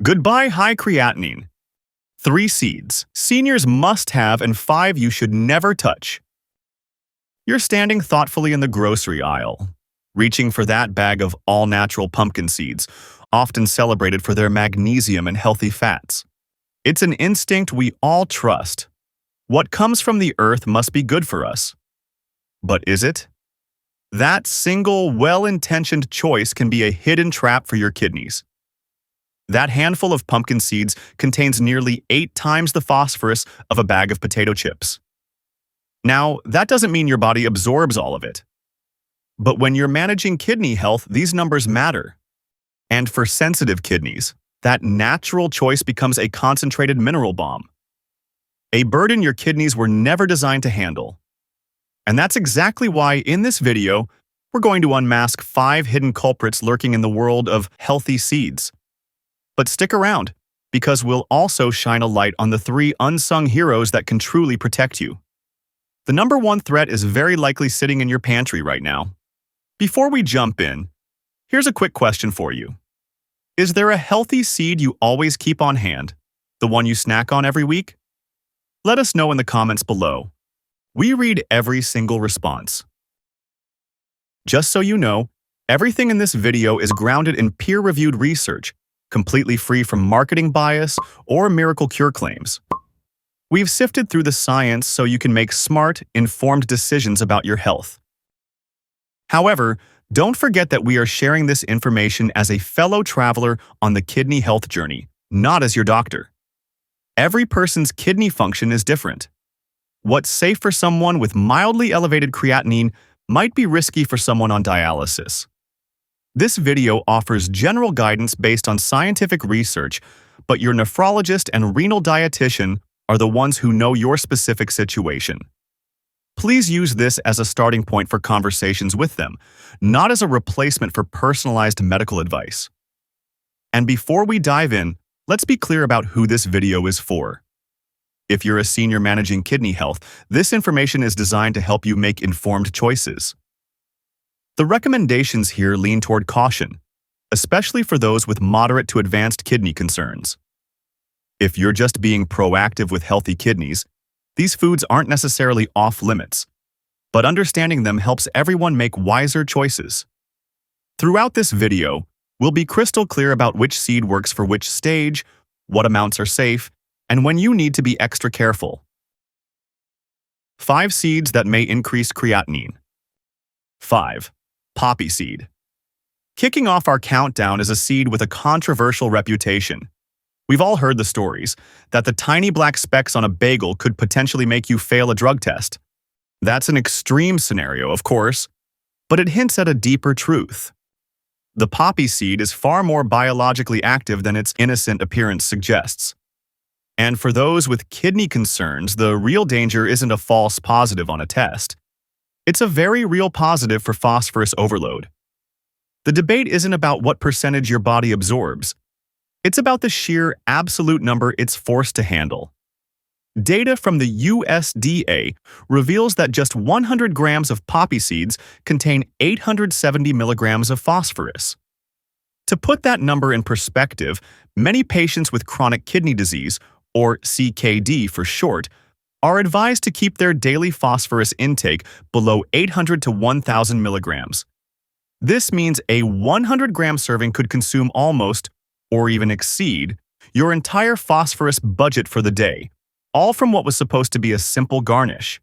Goodbye high creatinine. 3 seeds seniors must have and 5 you should never touch. You're standing thoughtfully in the grocery aisle, reaching for that bag of all-natural pumpkin seeds, often celebrated for their magnesium and healthy fats. It's an instinct we all trust. What comes from the earth must be good for us. But is it? That single, well-intentioned choice can be a hidden trap for your kidneys. That handful of pumpkin seeds contains nearly 8 times the phosphorus of a bag of potato chips. Now, that doesn't mean your body absorbs all of it. But when you're managing kidney health, these numbers matter. And for sensitive kidneys, that natural choice becomes a concentrated mineral bomb. A burden your kidneys were never designed to handle. And that's exactly why, in this video, we're going to unmask 5 hidden culprits lurking in the world of healthy seeds. But stick around, because we'll also shine a light on the 3 unsung heroes that can truly protect you. The number 1 threat is very likely sitting in your pantry right now. Before we jump in, here's a quick question for you. Is there a healthy seed you always keep on hand, the one you snack on every week? Let us know in the comments below. We read every single response. Just so you know, everything in this video is grounded in peer-reviewed research, completely free from marketing bias or miracle cure claims. We've sifted through the science so you can make smart, informed decisions about your health. However, don't forget that we are sharing this information as a fellow traveler on the kidney health journey, not as your doctor. Every person's kidney function is different. What's safe for someone with mildly elevated creatinine might be risky for someone on dialysis. This video offers general guidance based on scientific research, but your nephrologist and renal dietitian are the ones who know your specific situation. Please use this as a starting point for conversations with them, not as a replacement for personalized medical advice. And before we dive in, let's be clear about who this video is for. If you're a senior managing kidney health, this information is designed to help you make informed choices. The recommendations here lean toward caution, especially for those with moderate to advanced kidney concerns. If you're just being proactive with healthy kidneys, these foods aren't necessarily off-limits, but understanding them helps everyone make wiser choices. Throughout this video, we'll be crystal clear about which seed works for which stage, what amounts are safe, and when you need to be extra careful. 5 seeds that may increase creatinine. 5. Poppy seed. Kicking off our countdown is a seed with a controversial reputation. We've all heard the stories that the tiny black specks on a bagel could potentially make you fail a drug test. That's an extreme scenario, of course, but it hints at a deeper truth. The poppy seed is far more biologically active than its innocent appearance suggests. And for those with kidney concerns, the real danger isn't a false positive on a test. It's a very real positive for phosphorus overload. The debate isn't about what percentage your body absorbs. It's about the sheer absolute number it's forced to handle. Data from the USDA reveals that just 100 grams of poppy seeds contain 870 milligrams of phosphorus. To put that number in perspective, many patients with chronic kidney disease, or CKD for short, are advised to keep their daily phosphorus intake below 800 to 1,000 milligrams. This means a 100-gram serving could consume almost, or even exceed, your entire phosphorus budget for the day, all from what was supposed to be a simple garnish.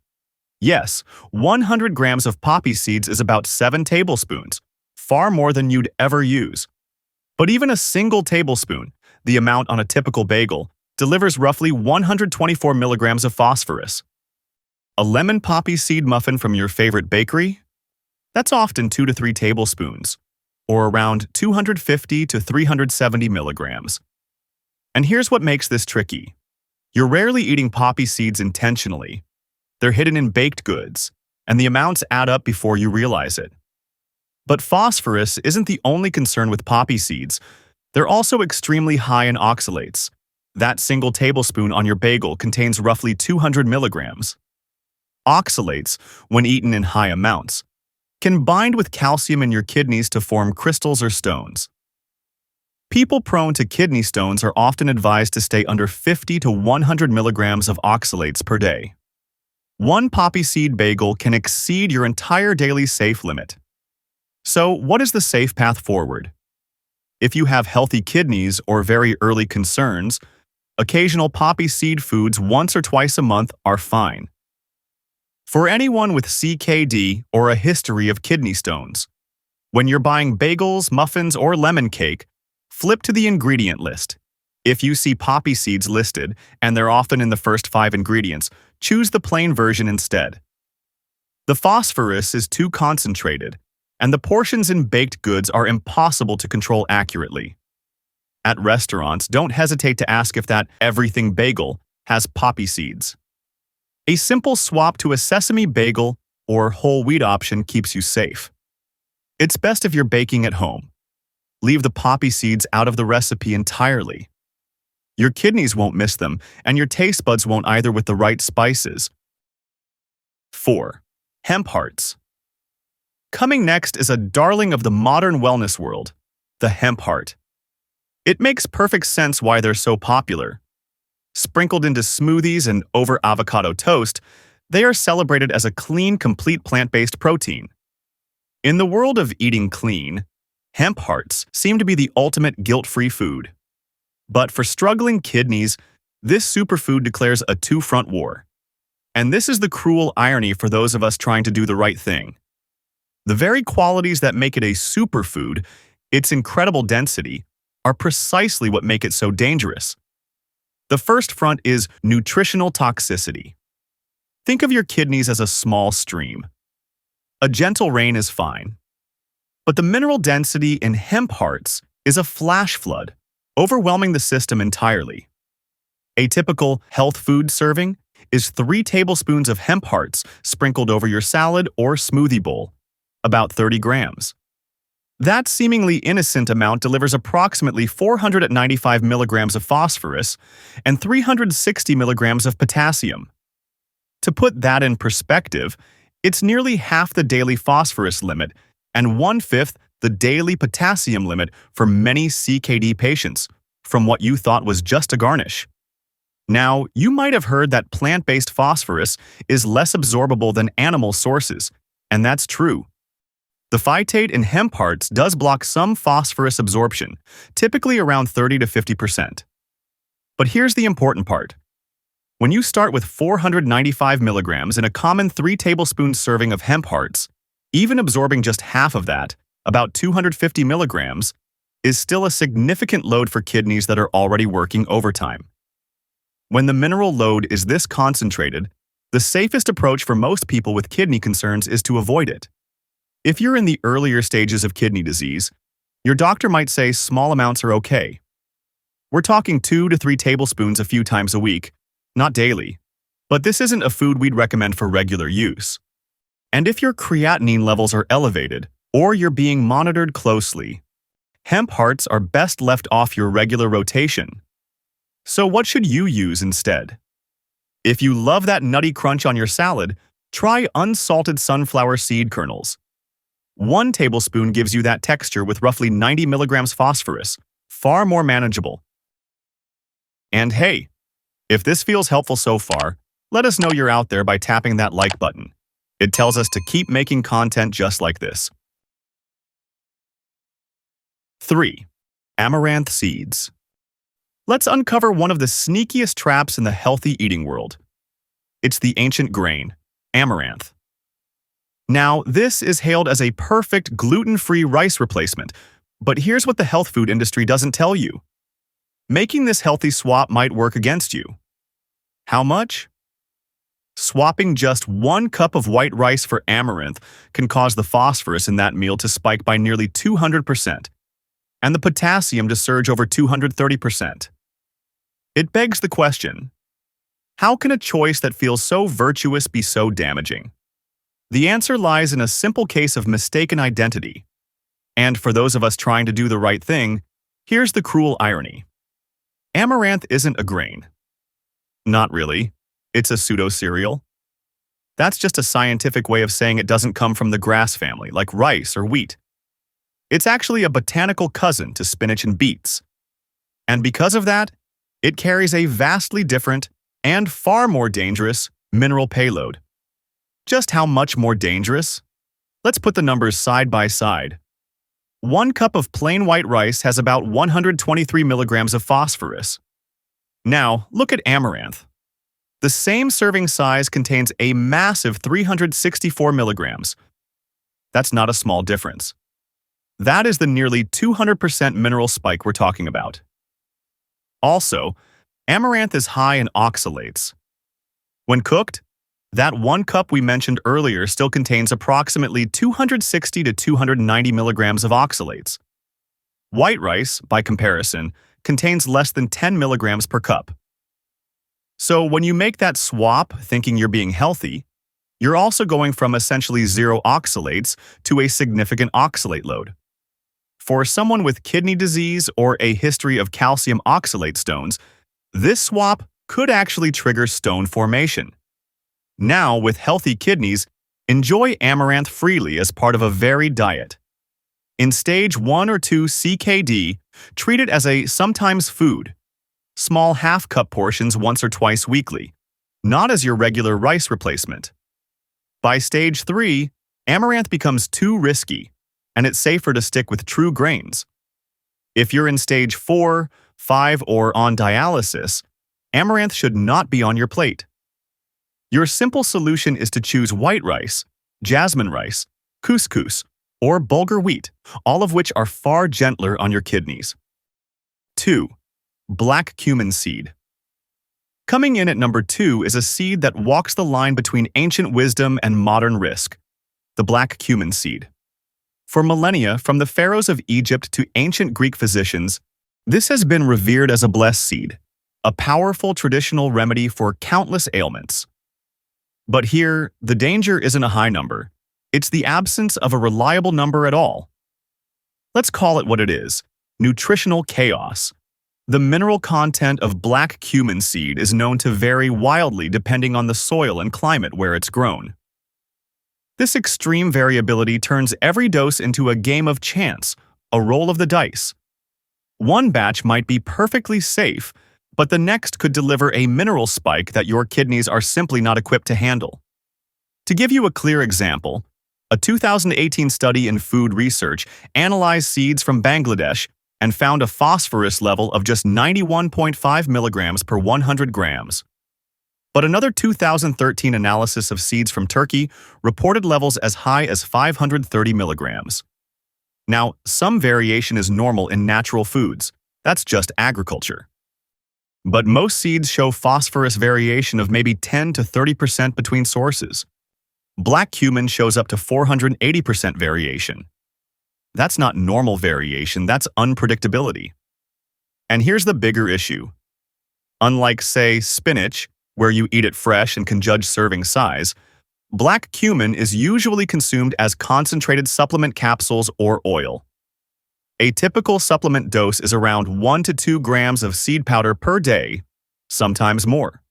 Yes, 100 grams of poppy seeds is about 7 tablespoons, far more than you'd ever use. But even a single tablespoon, the amount on a typical bagel, delivers roughly 124 milligrams of phosphorus. A lemon poppy seed muffin from your favorite bakery? That's often 2 to 3 tablespoons, or around 250 to 370 milligrams. And here's what makes this tricky. You're rarely eating poppy seeds intentionally. They're hidden in baked goods, and the amounts add up before you realize it. But phosphorus isn't the only concern with poppy seeds. They're also extremely high in oxalates. That single tablespoon on your bagel contains roughly 200 milligrams. Oxalates, when eaten in high amounts, can bind with calcium in your kidneys to form crystals or stones. People prone to kidney stones are often advised to stay under 50 to 100 milligrams of oxalates per day. One poppy seed bagel can exceed your entire daily safe limit. So, what is the safe path forward? If you have healthy kidneys or very early concerns, occasional poppy seed foods once or twice a month are fine. For anyone with CKD or a history of kidney stones, when you're buying bagels, muffins, or lemon cake, flip to the ingredient list. If you see poppy seeds listed, and they're often in the first 5 ingredients, choose the plain version instead. The phosphorus is too concentrated, and the portions in baked goods are impossible to control accurately. At restaurants, don't hesitate to ask if that everything bagel has poppy seeds. A simple swap to a sesame bagel or whole wheat option keeps you safe. It's best if you're baking at home. Leave the poppy seeds out of the recipe entirely. Your kidneys won't miss them, and your taste buds won't either with the right spices. 4. Hemp hearts. Coming next is a darling of the modern wellness world, the hemp heart. It makes perfect sense why they're so popular. Sprinkled into smoothies and over avocado toast, they are celebrated as a clean, complete plant-based protein. In the world of eating clean, hemp hearts seem to be the ultimate guilt-free food. But for struggling kidneys, this superfood declares a two-front war. And this is the cruel irony for those of us trying to do the right thing. The very qualities that make it a superfood, its incredible density, are precisely what make it so dangerous. The first front is nutritional toxicity. Think of your kidneys as a small stream. A gentle rain is fine. But the mineral density in hemp hearts is a flash flood, overwhelming the system entirely. A typical health food serving is 3 tablespoons of hemp hearts sprinkled over your salad or smoothie bowl, about 30 grams. That seemingly innocent amount delivers approximately 495 milligrams of phosphorus and 360 milligrams of potassium. To put that in perspective, it's nearly half the daily phosphorus limit and 1/5 the daily potassium limit for many CKD patients, from what you thought was just a garnish. Now, you might have heard that plant-based phosphorus is less absorbable than animal sources, and that's true. The phytate in hemp hearts does block some phosphorus absorption, typically around 30 to 50%. But here's the important part. When you start with 495 milligrams in a common 3 tablespoon serving of hemp hearts, even absorbing just half of that, about 250 milligrams, is still a significant load for kidneys that are already working overtime. When the mineral load is this concentrated, the safest approach for most people with kidney concerns is to avoid it. If you're in the earlier stages of kidney disease, your doctor might say small amounts are okay. We're talking 2 to 3 tablespoons a few times a week, not daily. But this isn't a food we'd recommend for regular use. And if your creatinine levels are elevated, or you're being monitored closely, hemp hearts are best left off your regular rotation. So what should you use instead? If you love that nutty crunch on your salad, try unsalted sunflower seed kernels. 1 tablespoon gives you that texture with roughly 90 milligrams phosphorus, far more manageable. And hey, if this feels helpful so far, let us know you're out there by tapping that like button. It tells us to keep making content just like this. 3. Amaranth seeds. Let's uncover one of the sneakiest traps in the healthy eating world. It's the ancient grain, amaranth. Now, this is hailed as a perfect gluten-free rice replacement, but here's what the health food industry doesn't tell you. Making this healthy swap might work against you. How much? Swapping just 1 cup of white rice for amaranth can cause the phosphorus in that meal to spike by nearly 200%, and the potassium to surge over 230%. It begs the question, how can a choice that feels so virtuous be so damaging? The answer lies in a simple case of mistaken identity. And for those of us trying to do the right thing, here's the cruel irony. Amaranth isn't a grain. Not really. It's a pseudo-cereal. That's just a scientific way of saying it doesn't come from the grass family, like rice or wheat. It's actually a botanical cousin to spinach and beets. And because of that, it carries a vastly different and far more dangerous mineral payload. Just how much more dangerous? Let's put the numbers side by side. 1 cup of plain white rice has about 123 milligrams of phosphorus. Now, look at amaranth. The same serving size contains a massive 364 milligrams. That's not a small difference. That is the nearly 200% mineral spike we're talking about. Also, amaranth is high in oxalates. When cooked, that 1 cup we mentioned earlier still contains approximately 260 to 290 milligrams of oxalates. White rice, by comparison, contains less than 10 milligrams per cup. So when you make that swap thinking you're being healthy, you're also going from essentially zero oxalates to a significant oxalate load. For someone with kidney disease or a history of calcium oxalate stones, this swap could actually trigger stone formation. Now, with healthy kidneys, enjoy amaranth freely as part of a varied diet. In stage 1 or 2 CKD, treat it as a sometimes food, small half-cup portions once or twice weekly, not as your regular rice replacement. By stage 3, amaranth becomes too risky, and it's safer to stick with true grains. If you're in stage 4, 5, or on dialysis, amaranth should not be on your plate. Your simple solution is to choose white rice, jasmine rice, couscous, or bulgur wheat, all of which are far gentler on your kidneys. 2. Black cumin seed. Coming in at number 2 is a seed that walks the line between ancient wisdom and modern risk, the black cumin seed. For millennia, from the pharaohs of Egypt to ancient Greek physicians, this has been revered as a blessed seed, a powerful traditional remedy for countless ailments. But here, the danger isn't a high number. It's the absence of a reliable number at all. Let's call it what it is: nutritional chaos. The mineral content of black cumin seed is known to vary wildly depending on the soil and climate where it's grown. This extreme variability turns every dose into a game of chance, a roll of the dice. One batch might be perfectly safe, but the next could deliver a mineral spike that your kidneys are simply not equipped to handle. To give you a clear example, a 2018 study in food research analyzed seeds from Bangladesh and found a phosphorus level of just 91.5 milligrams per 100 grams. But another 2013 analysis of seeds from Turkey reported levels as high as 530 milligrams. Now, some variation is normal in natural foods. That's just agriculture. But most seeds show phosphorus variation of maybe 10 to 30% between sources. Black cumin shows up to 480% variation. That's not normal variation, that's unpredictability. And here's the bigger issue. Unlike, say, spinach, where you eat it fresh and can judge serving size, black cumin is usually consumed as concentrated supplement capsules or oil. A typical supplement dose is around 1 to 2 grams of seed powder per day, sometimes more.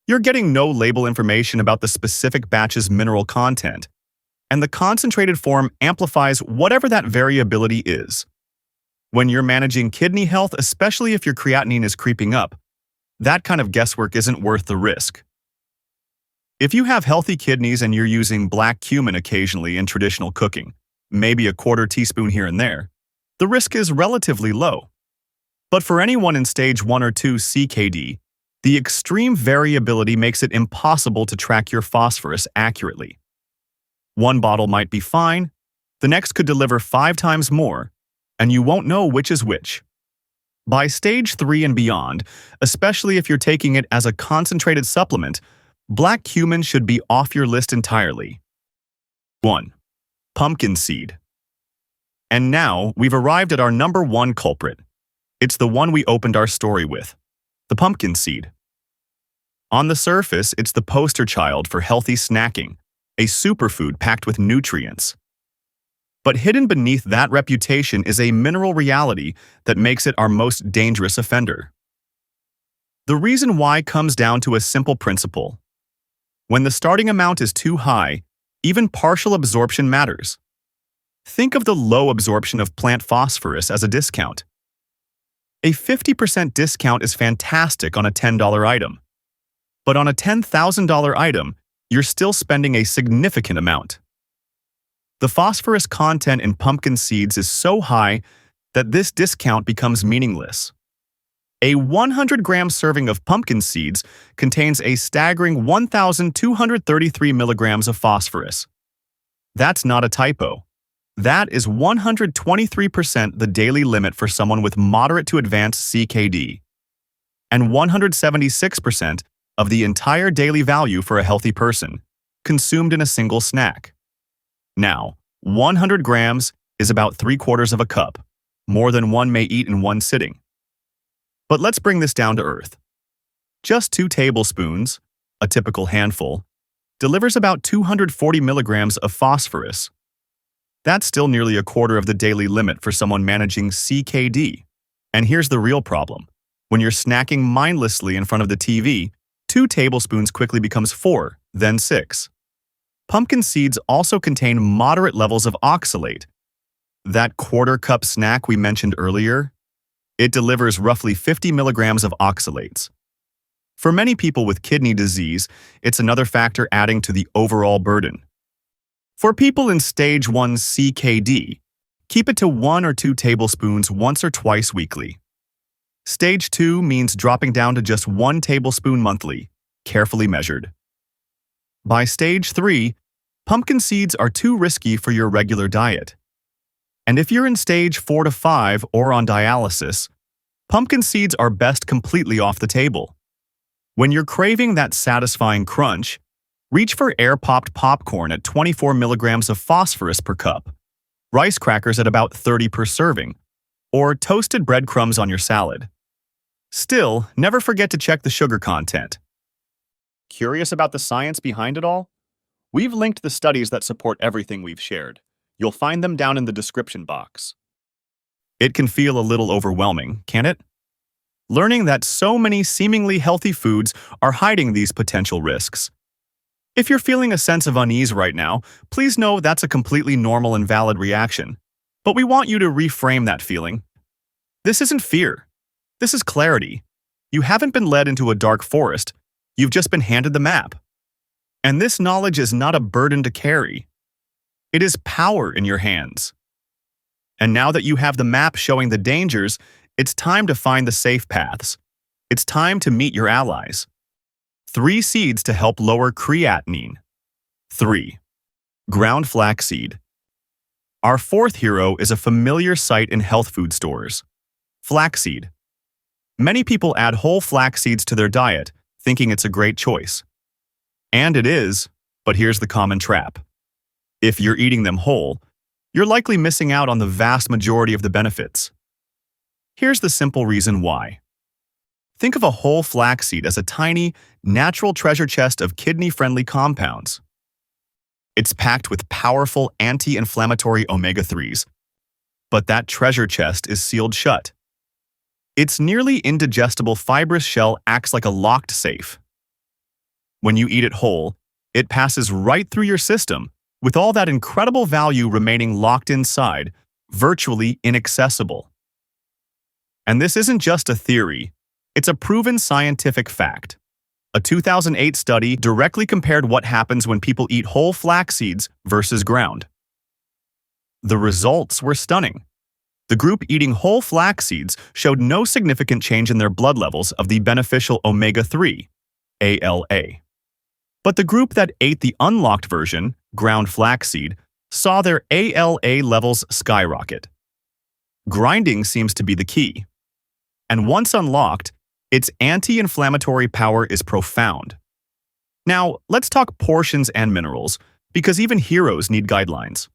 You're getting no label information about the specific batch's mineral content, and the concentrated form amplifies whatever that variability is. When you're managing kidney health, especially if your creatinine is creeping up, that kind of guesswork isn't worth the risk. If you have healthy kidneys and you're using black cumin occasionally in traditional cooking, maybe a quarter teaspoon here and there, the risk is relatively low. But for anyone in stage 1 or 2 CKD, the extreme variability makes it impossible to track your phosphorus accurately. One bottle might be fine, the next could deliver 5 times more, and you won't know which is which. By stage 3 and beyond, especially if you're taking it as a concentrated supplement, black cumin should be off your list entirely. 1. Pumpkin seed. And now, we've arrived at our number 1 culprit. It's the one we opened our story with, the pumpkin seed. On the surface, it's the poster child for healthy snacking, a superfood packed with nutrients. But hidden beneath that reputation is a mineral reality that makes it our most dangerous offender. The reason why comes down to a simple principle. When the starting amount is too high, even partial absorption matters. Think of the low absorption of plant phosphorus as a discount. A 50% discount is fantastic on a $10 item. But on a $10,000 item, you're still spending a significant amount. The phosphorus content in pumpkin seeds is so high that this discount becomes meaningless. A 100-gram serving of pumpkin seeds contains a staggering 1,233 milligrams of phosphorus. That's not a typo. That is 123% the daily limit for someone with moderate to advanced CKD, and 176% of the entire daily value for a healthy person, consumed in a single snack. Now, 100 grams is about 3/4 of a cup, more than one may eat in one sitting. But let's bring this down to earth. Just 2 tablespoons, a typical handful, delivers about 240 milligrams of phosphorus. That's still nearly 1/4 of the daily limit for someone managing CKD. And here's the real problem. When you're snacking mindlessly in front of the TV, 2 tablespoons quickly becomes 4, then 6. Pumpkin seeds also contain moderate levels of oxalate. That 1/4 cup snack we mentioned earlier, it delivers roughly 50 milligrams of oxalates. For many people with kidney disease, it's another factor adding to the overall burden. For people in stage 1 CKD, keep it to 1 or 2 tablespoons once or twice weekly. Stage 2 means dropping down to just 1 tablespoon monthly, carefully measured. By stage 3, pumpkin seeds are too risky for your regular diet. And if you're in stage 4 to 5 or on dialysis, pumpkin seeds are best completely off the table. When you're craving that satisfying crunch, reach for air-popped popcorn at 24 milligrams of phosphorus per cup, rice crackers at about 30 per serving, or toasted breadcrumbs on your salad. Still, never forget to check the sugar content. Curious about the science behind it all? We've linked the studies that support everything we've shared. You'll find them down in the description box. It can feel a little overwhelming, can't it? Learning that so many seemingly healthy foods are hiding these potential risks. If you're feeling a sense of unease right now, please know that's a completely normal and valid reaction. But we want you to reframe that feeling. This isn't fear. This is clarity. You haven't been led into a dark forest. You've just been handed the map. And this knowledge is not a burden to carry. It is power in your hands. And now that you have the map showing the dangers, it's time to find the safe paths. It's time to meet your allies. 3 seeds to help lower creatinine. 3. Ground flaxseed. Our 4th hero is a familiar sight in health food stores. Flaxseed. Many people add whole flax seeds to their diet, thinking it's a great choice. And it is, but here's the common trap. If you're eating them whole, you're likely missing out on the vast majority of the benefits. Here's the simple reason why. Think of a whole flaxseed as a tiny, natural treasure chest of kidney-friendly compounds. It's packed with powerful anti-inflammatory omega-3s, but that treasure chest is sealed shut. Its nearly indigestible fibrous shell acts like a locked safe. When you eat it whole, it passes right through your system, with all that incredible value remaining locked inside, virtually inaccessible. And this isn't just a theory, it's a proven scientific fact. A 2008 study directly compared what happens when people eat whole flax seeds versus ground. The results were stunning. The group eating whole flax seeds showed no significant change in their blood levels of the beneficial omega-3, ALA. But the group that ate the unlocked version, ground flaxseed, saw their ALA levels skyrocket. Grinding seems to be the key. And once unlocked, its anti-inflammatory power is profound. Now, let's talk portions and minerals, because even heroes need guidelines.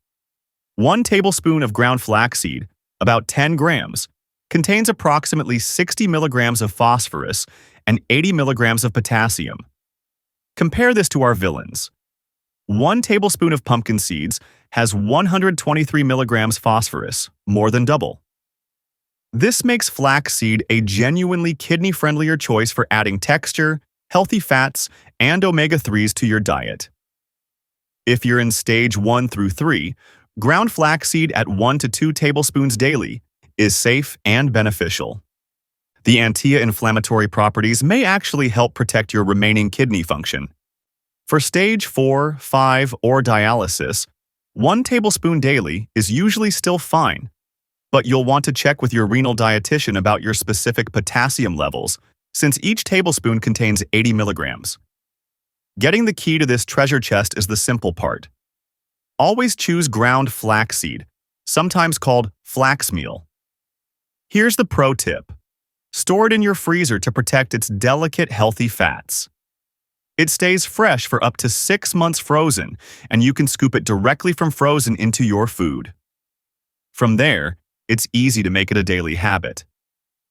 1 tablespoon of ground flaxseed, about 10 grams, contains approximately 60 milligrams of phosphorus and 80 milligrams of potassium. Compare this to our villains. 1 tablespoon of pumpkin seeds has 123 milligrams phosphorus, more than double. This makes flaxseed a genuinely kidney-friendlier choice for adding texture, healthy fats, and omega-3s to your diet. If you're in stage 1 through 3, ground flaxseed at 1 to 2 tablespoons daily is safe and beneficial. The anti-inflammatory properties may actually help protect your remaining kidney function. For stage 4, 5, or dialysis, 1 tablespoon daily is usually still fine, but you'll want to check with your renal dietitian about your specific potassium levels, since each tablespoon contains 80 milligrams. Getting the key to this treasure chest is the simple part. Always choose ground flaxseed, sometimes called flax meal. Here's the pro tip. Store it in your freezer to protect its delicate, healthy fats. It stays fresh for up to 6 months frozen, and you can scoop it directly from frozen into your food. From there, it's easy to make it a daily habit.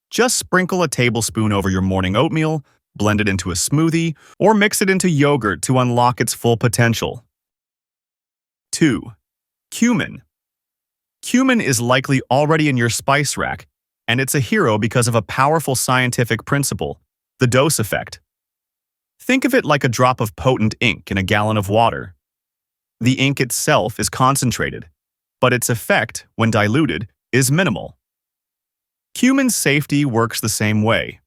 Just sprinkle a tablespoon over your morning oatmeal, blend it into a smoothie, or mix it into yogurt to unlock its full potential. 2. Cumin. Cumin is likely already in your spice rack, and it's a hero because of a powerful scientific principle, the dose effect. Think of it like a drop of potent ink in a gallon of water. The ink itself is concentrated, but its effect, when diluted, is minimal. Cumin's safety works the same way.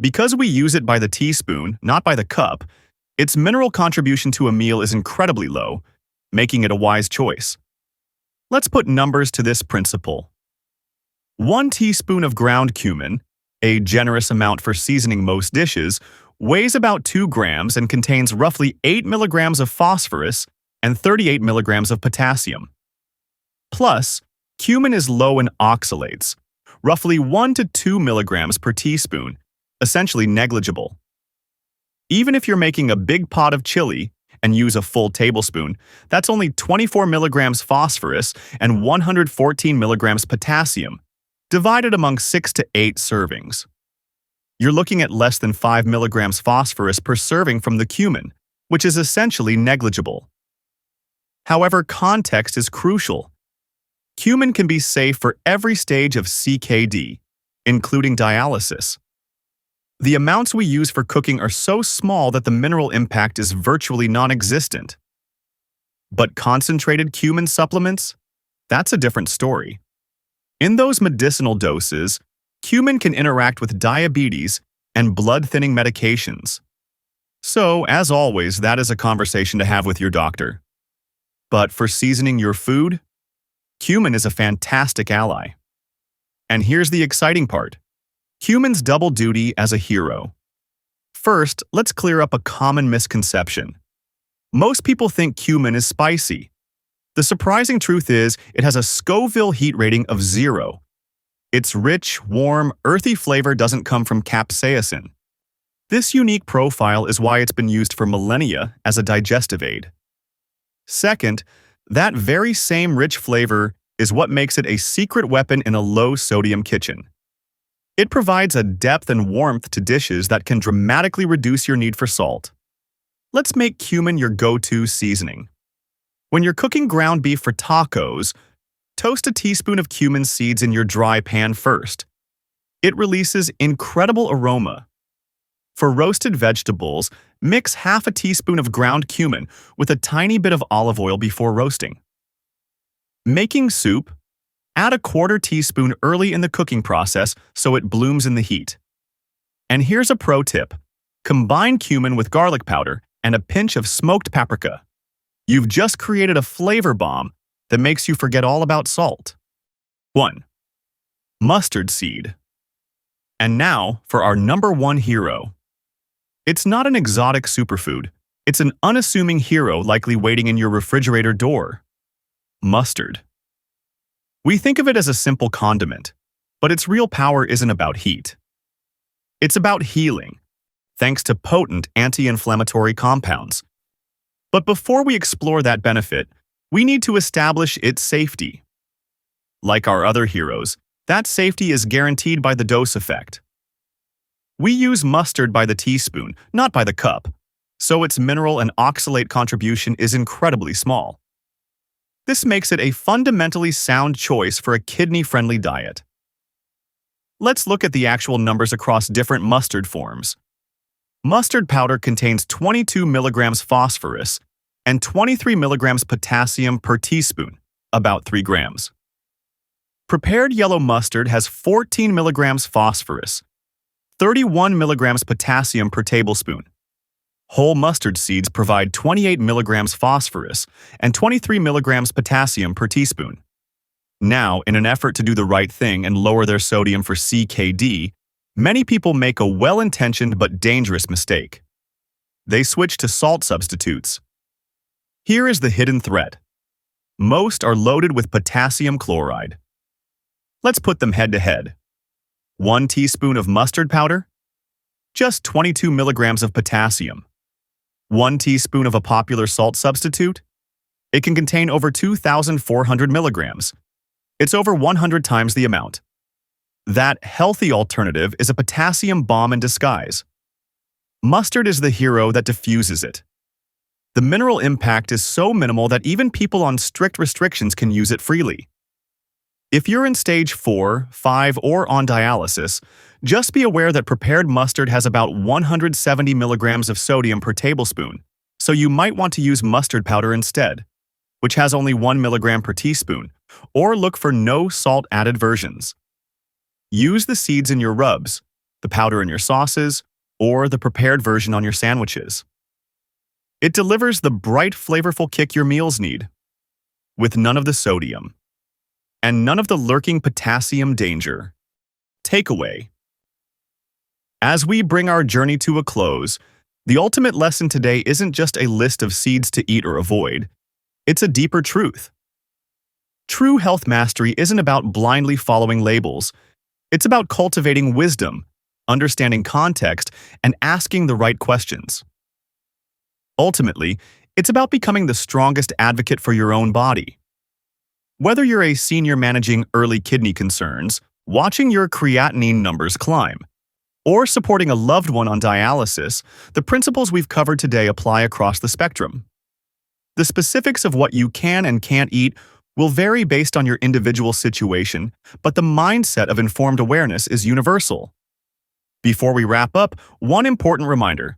Because we use it by the teaspoon, not by the cup, its mineral contribution to a meal is incredibly low, making it a wise choice. Let's put numbers to this principle. 1 teaspoon of ground cumin, a generous amount for seasoning most dishes, weighs about 2 grams and contains roughly 8 milligrams of phosphorus and 38 milligrams of potassium. Plus, cumin is low in oxalates, roughly 1 to 2 milligrams per teaspoon, essentially negligible. Even if you're making a big pot of chili and use a full tablespoon, that's only 24 milligrams phosphorus and 114 milligrams potassium, divided among 6 to 8 servings. You're looking at less than 5 milligrams phosphorus per serving from the cumin, which is essentially negligible. However, context is crucial. Cumin can be safe for every stage of CKD, including dialysis. The amounts we use for cooking are so small that the mineral impact is virtually non-existent. But concentrated cumin supplements? That's a different story. In those medicinal doses, cumin can interact with diabetes and blood-thinning medications. So, as always, that is a conversation to have with your doctor. But for seasoning your food, cumin is a fantastic ally. And here's the exciting part. Cumin's double duty as a hero. First, let's clear up a common misconception. Most people think cumin is spicy. The surprising truth is it has a Scoville heat rating of 0. Its rich, warm, earthy flavor doesn't come from capsaicin. This unique profile is why it's been used for millennia as a digestive aid. Second, that very same rich flavor is what makes it a secret weapon in a low-sodium kitchen. It provides a depth and warmth to dishes that can dramatically reduce your need for salt. Let's make cumin your go-to seasoning. When you're cooking ground beef for tacos, toast a teaspoon of cumin seeds in your dry pan first. It releases incredible aroma. For roasted vegetables, mix half a teaspoon of ground cumin with a tiny bit of olive oil before roasting. Making soup, add a 1/4 teaspoon early in the cooking process so it blooms in the heat. And here's a pro tip. Combine cumin with garlic powder and a pinch of smoked paprika. You've just created a flavor bomb that makes you forget all about salt. 1. Mustard seed. And now for our #1 hero. It's not an exotic superfood. It's an unassuming hero likely waiting in your refrigerator door. Mustard. We think of it as a simple condiment, but its real power isn't about heat. It's about healing, thanks to potent anti-inflammatory compounds. But before we explore that benefit, we need to establish its safety. Like our other heroes, that safety is guaranteed by the dose effect. We use mustard by the teaspoon, not by the cup, so its mineral and oxalate contribution is incredibly small. This makes it a fundamentally sound choice for a kidney-friendly diet. Let's look at the actual numbers across different mustard forms. Mustard powder contains 22 milligrams phosphorus and 23 milligrams potassium per teaspoon, about 3 grams. Prepared yellow mustard has 14 milligrams phosphorus, 31 milligrams potassium per tablespoon. Whole mustard seeds provide 28 milligrams phosphorus and 23 milligrams potassium per teaspoon. Now, in an effort to do the right thing and lower their sodium for CKD, many people make a well-intentioned but dangerous mistake. They switch to salt substitutes. Here is the hidden threat. Most are loaded with potassium chloride. Let's put them head to head. 1 teaspoon of mustard powder, just 22 milligrams of potassium. 1 teaspoon of a popular salt substitute, it can contain over 2,400 milligrams. It's over 100 times the amount. That healthy alternative is a potassium bomb in disguise. Mustard is the hero that diffuses it. The mineral impact is so minimal that even people on strict restrictions can use it freely. If you're in stage 4, 5, or on dialysis, just be aware that prepared mustard has about 170 milligrams of sodium per tablespoon, so you might want to use mustard powder instead, which has only 1 milligram per teaspoon, or look for no salt added versions. Use the seeds in your rubs, the powder in your sauces, or the prepared version on your sandwiches. It delivers the bright, flavorful kick your meals need, with none of the sodium and none of the lurking potassium danger. Takeaway. As we bring our journey to a close, the ultimate lesson today isn't just a list of seeds to eat or avoid. It's a deeper truth. True health mastery isn't about blindly following labels. It's about cultivating wisdom, understanding context, and asking the right questions. Ultimately, it's about becoming the strongest advocate for your own body. Whether you're a senior managing early kidney concerns, watching your creatinine numbers climb, or supporting a loved one on dialysis, the principles we've covered today apply across the spectrum. The specifics of what you can and can't eat will vary based on your individual situation, but the mindset of informed awareness is universal. Before we wrap up, one important reminder.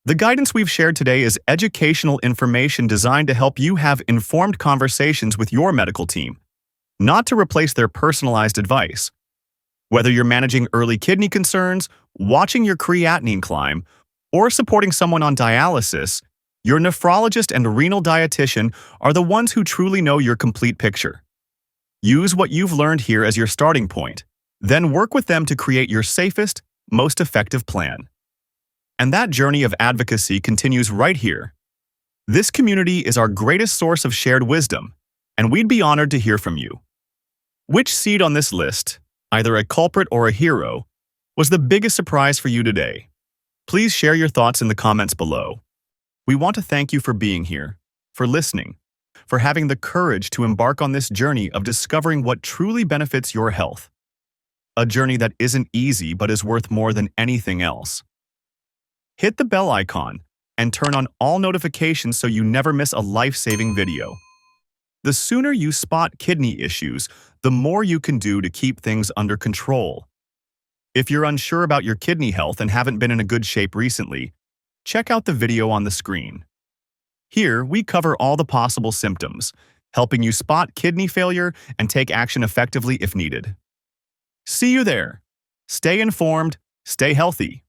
The guidance we've shared today is educational information designed to help you have informed conversations with your medical team, not to replace their personalized advice. Whether you're managing early kidney concerns, watching your creatinine climb, or supporting someone on dialysis, your nephrologist and renal dietitian are the ones who truly know your complete picture. Use what you've learned here as your starting point, then work with them to create your safest, most effective plan. And that journey of advocacy continues right here. This community is our greatest source of shared wisdom, and we'd be honored to hear from you. Which seed on this list, either a culprit or a hero, was the biggest surprise for you today? Please share your thoughts in the comments below. We want to thank you for being here, for listening, for having the courage to embark on this journey of discovering what truly benefits your health. A journey that isn't easy but is worth more than anything else. Hit the bell icon and turn on all notifications so you never miss a life-saving video. The sooner you spot kidney issues, the more you can do to keep things under control. If you're unsure about your kidney health and haven't been in a good shape recently, check out the video on the screen. Here, we cover all the possible symptoms, helping you spot kidney failure and take action effectively if needed. See you there. Stay informed, stay healthy.